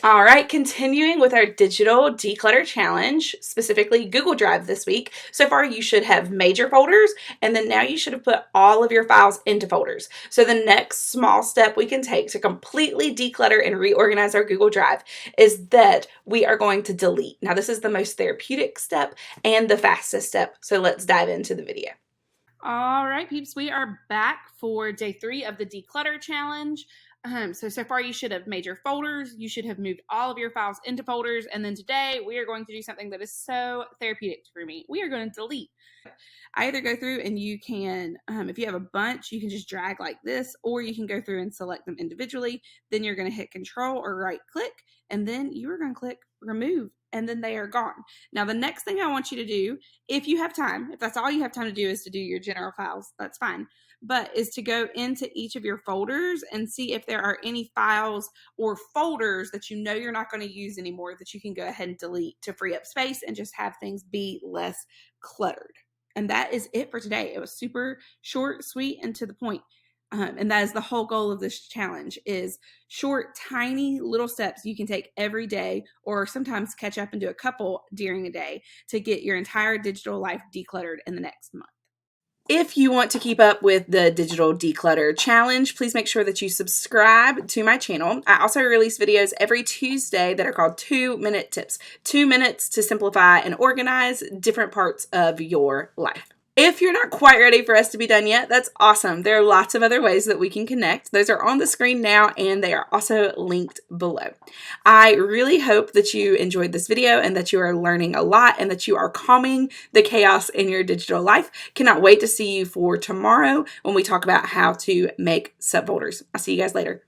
All right, continuing with our digital declutter challenge, specifically Google Drive this week. So far, you should have major folders, and then now you should have put all of your files into folders. So the next small step we can take to completely declutter and reorganize our Google Drive is that we are going to delete. Now, this is the most therapeutic step and the fastest step. So let's dive into the video. All right, peeps, we are back for day 3 of the declutter challenge. So far you should have made your folders. You should have moved all of your files into folders. And then today we are going to do something that is so therapeutic for me. We are going to delete. I either go through and you can, if you have a bunch, you can just drag like this, or you can go through and select them individually. Then you're going to hit Control or right click, and then you are going to click remove, and then they are gone. Now, the next thing I want you to do, if you have time, if that's all you have time to do is to do your general files, that's fine. But is to go into each of your folders and see if there are any files or folders that you know you're not going to use anymore that you can go ahead and delete to free up space and just have things be less cluttered. And that is it for today. It was super short, sweet, and to the point. And that is the whole goal of this challenge, is short, tiny little steps you can take every day, or sometimes catch up and do a couple during a day to get your entire digital life decluttered in the next month. If you want to keep up with the Digital Declutter Challenge, please make sure that you subscribe to my channel. I also release videos every Tuesday that are called 2-minute tips. 2 minutes to simplify and organize different parts of your life. If you're not quite ready for us to be done yet, that's awesome. There are lots of other ways that we can connect. Those are on the screen now, and they are also linked below. I really hope that you enjoyed this video and that you are learning a lot and that you are calming the chaos in your digital life. Cannot wait to see you for tomorrow when we talk about how to make subfolders. I'll see you guys later.